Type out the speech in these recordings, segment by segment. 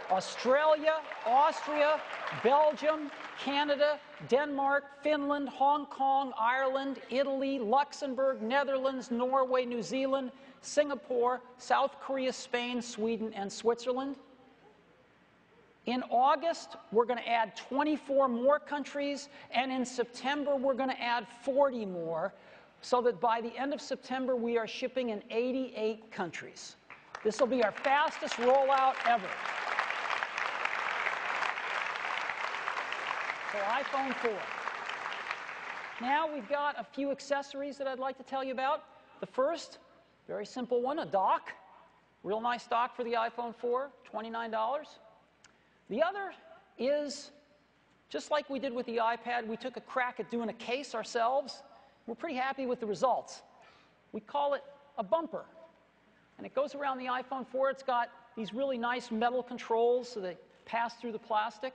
Australia, Austria, Belgium, Canada, Denmark, Finland, Hong Kong, Ireland, Italy, Luxembourg, Netherlands, Norway, New Zealand, Singapore, South Korea, Spain, Sweden, and Switzerland. In August, we're going to add 24 more countries, and in September, we're going to add 40 more, so that by the end of September, we are shipping in 88 countries. This will be our fastest rollout ever. For iPhone 4. Now we've got a few accessories that I'd like to tell you about. The first, very simple one, a dock. Real nice dock for the iPhone 4, $29. The other is, just like we did with the iPad, we took a crack at doing a case ourselves. We're pretty happy with the results. We call it a bumper. And it goes around the iPhone 4. It's got these really nice metal controls so they pass through the plastic.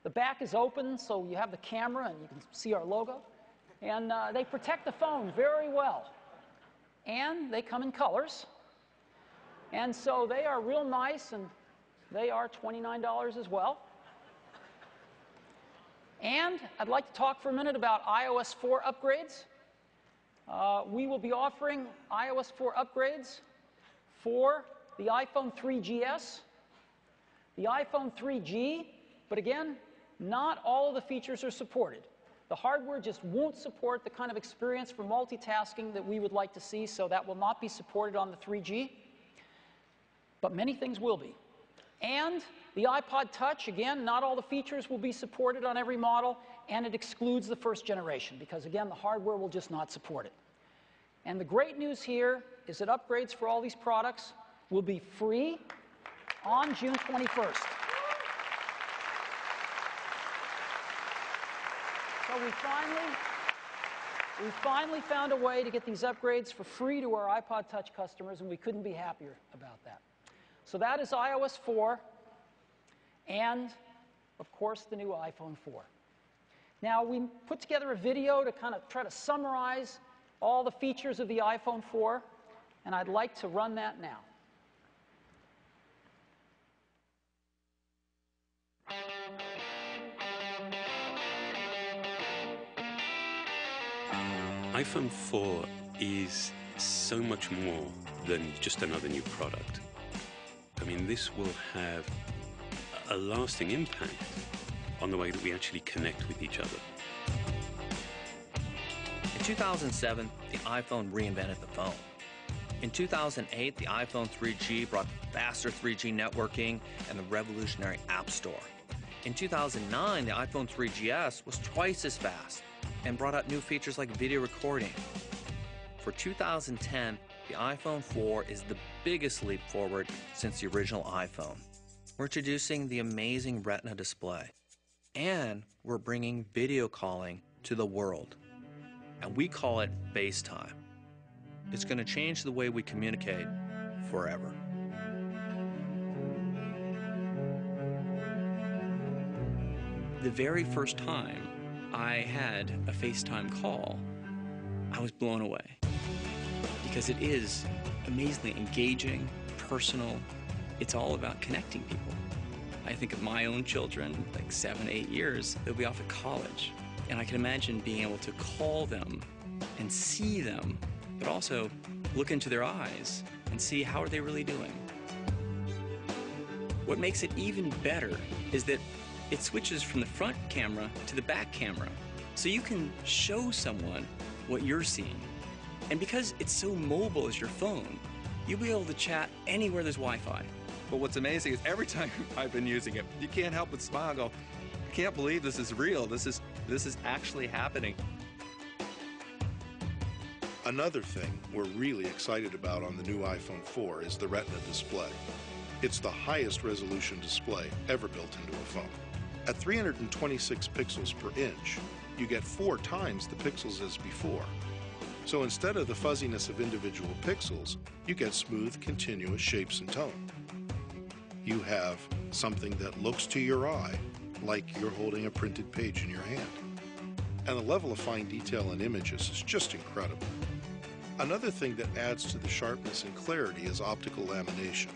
The back is open, so you have the camera and you can see our logo. And they protect the phone very well. And they come in colors. And so they are real nice, and they are $29 as well. And I'd like to talk for a minute about iOS 4 upgrades. We will be offering iOS 4 upgrades for the iPhone 3GS, the iPhone 3G, but again, not all of the features are supported. The hardware just won't support the kind of experience for multitasking that we would like to see, so that will not be supported on the 3G. But many things will be. And the iPod Touch, again, not all the features will be supported on every model, and it excludes the first generation, because again, the hardware will just not support it. And the great news here is that upgrades for all these products will be free on June 21st. So we finally found a way to get these upgrades for free to our iPod Touch customers, and we couldn't be happier about that. So that is iOS 4 and, of course, the new iPhone 4. Now, we put together a video to kind of try to summarize all the features of the iPhone 4, and I'd like to run that now. iPhone 4 is so much more than just another new product. I mean, this will have a lasting impact on the way that we actually connect with each other. In 2007, the iPhone reinvented the phone. In 2008, the iPhone 3G brought faster 3G networking and the revolutionary App Store. In 2009, the iPhone 3GS was twice as fast and brought out new features like video recording. For 2010, the iPhone 4 is the biggest leap forward since the original iPhone. We're introducing the amazing Retina display, and we're bringing video calling to the world. And we call it FaceTime. It's going to change the way we communicate forever. The very first time I had a FaceTime call, I was blown away. Because it is amazingly engaging, personal. It's all about connecting people. I think of my own children, like 7, 8 years, they'll be off at college. And I can imagine being able to call them and see them, but also look into their eyes and see how are they really doing. What makes it even better is that it switches from the front camera to the back camera. So you can show someone what you're seeing. And because it's so mobile as your phone, you'll be able to chat anywhere there's Wi-Fi. But what's amazing is every time I've been using it, you can't help but smile and go, I can't believe this is real. This is actually happening. Another thing we're really excited about on the new iPhone 4 is the Retina display. It's the highest resolution display ever built into a phone. At 326 pixels per inch, you get 4 times the pixels as before. So instead of the fuzziness of individual pixels, you get smooth, continuous shapes and tone. You have something that looks to your eye like you're holding a printed page in your hand. And the level of fine detail in images is just incredible. Another thing that adds to the sharpness and clarity is optical lamination.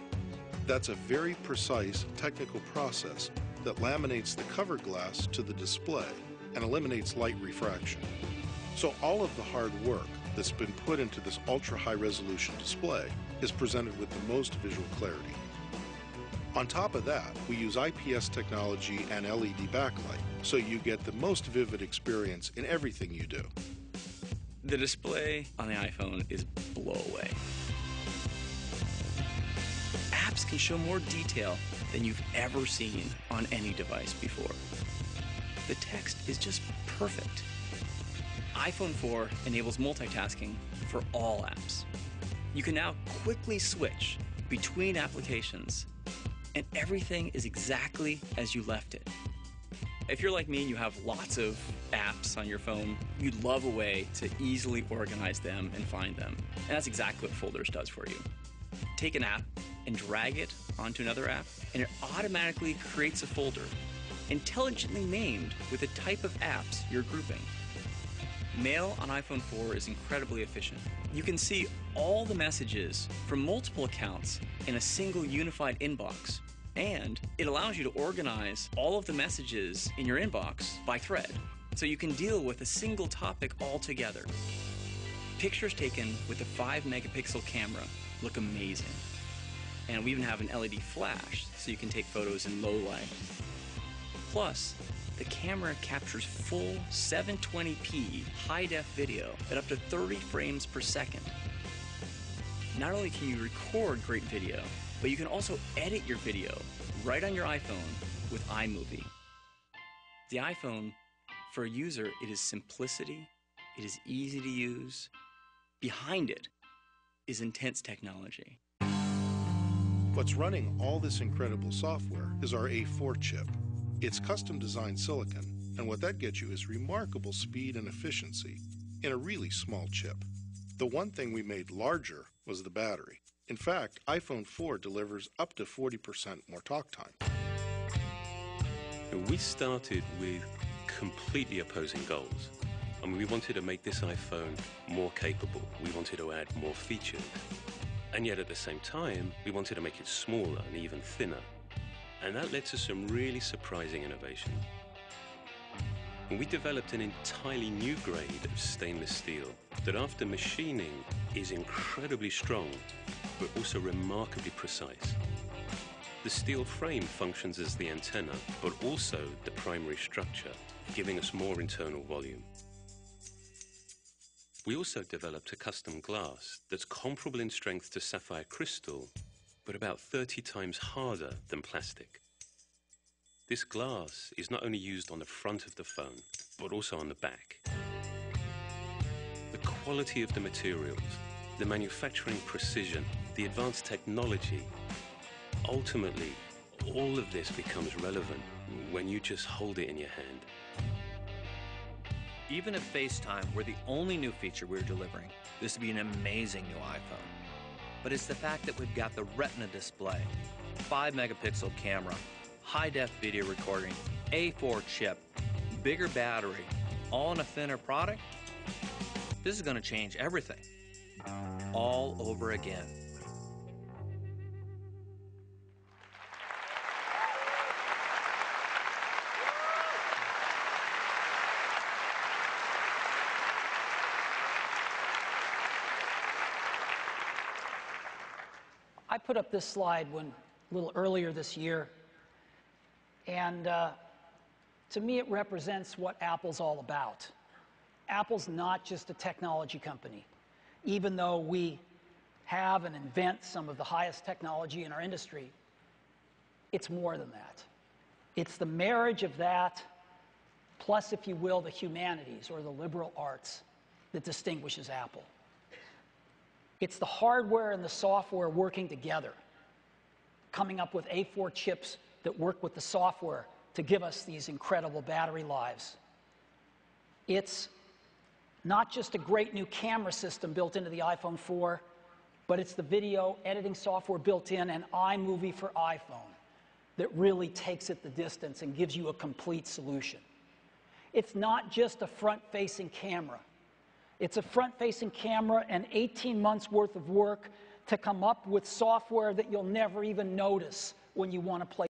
That's a very precise technical process that laminates the cover glass to the display and eliminates light refraction. So all of the hard work that's been put into this ultra-high resolution display is presented with the most visual clarity. On top of that, we use IPS technology and LED backlight, so you get the most vivid experience in everything you do. The display on the iPhone is blow away. Apps can show more detail than you've ever seen on any device before. The text is just perfect. iPhone 4 enables multitasking for all apps. You can now quickly switch between applications, and everything is exactly as you left it. If you're like me and you have lots of apps on your phone, you'd love a way to easily organize them and find them. And that's exactly what Folders does for you. Take an app and drag it onto another app, and it automatically creates a folder, intelligently named with the type of apps you're grouping. Mail on iPhone 4 is incredibly efficient. You can see all the messages from multiple accounts in a single unified inbox, and it allows you to organize all of the messages in your inbox by thread, so you can deal with a single topic altogether. Pictures taken with a 5-megapixel camera look amazing, and we even have an LED flash so you can take photos in low light. Plus, the camera captures full 720p high-def video at up to 30 frames per second. Not only can you record great video, but you can also edit your video right on your iPhone with iMovie. The iPhone, for a user, it is simplicity, it is easy to use. Behind it is intense technology. What's running all this incredible software is our A4 chip. It's custom-designed silicon, and what that gets you is remarkable speed and efficiency in a really small chip. The one thing we made larger was the battery. In fact, iPhone 4 delivers up to 40% more talk time. We started with completely opposing goals. I mean, we wanted to make this iPhone more capable. We wanted to add more features. And yet at the same time, we wanted to make it smaller and even thinner. And that led to some really surprising innovation. And we developed an entirely new grade of stainless steel that after machining is incredibly strong, but also remarkably precise. The steel frame functions as the antenna, but also the primary structure, giving us more internal volume. We also developed a custom glass that's comparable in strength to sapphire crystal, but about 30 times harder than plastic. This glass is not only used on the front of the phone, but also on the back. The quality of the materials, the manufacturing precision, the advanced technology, ultimately, all of this becomes relevant when you just hold it in your hand. Even if FaceTime were the only new feature we're delivering, this would be an amazing new iPhone. But it's the fact that we've got the Retina display, 5-megapixel camera, high-def video recording, A4 chip, bigger battery, all in a thinner product. This is going to change everything, all over again. I put up this slide a little earlier this year, and to me it represents what Apple's all about. Apple's not just a technology company. Even though we have and invent some of the highest technology in our industry, it's more than that. It's the marriage of that, plus, if you will, the humanities or the liberal arts that distinguishes Apple. It's the hardware and the software working together, coming up with A4 chips that work with the software to give us these incredible battery lives. It's not just a great new camera system built into the iPhone 4, but it's the video editing software built in and iMovie for iPhone that really takes it the distance and gives you a complete solution. It's not just a front-facing camera. It's a front-facing camera and 18 months worth of work to come up with software that you'll never even notice when you want to play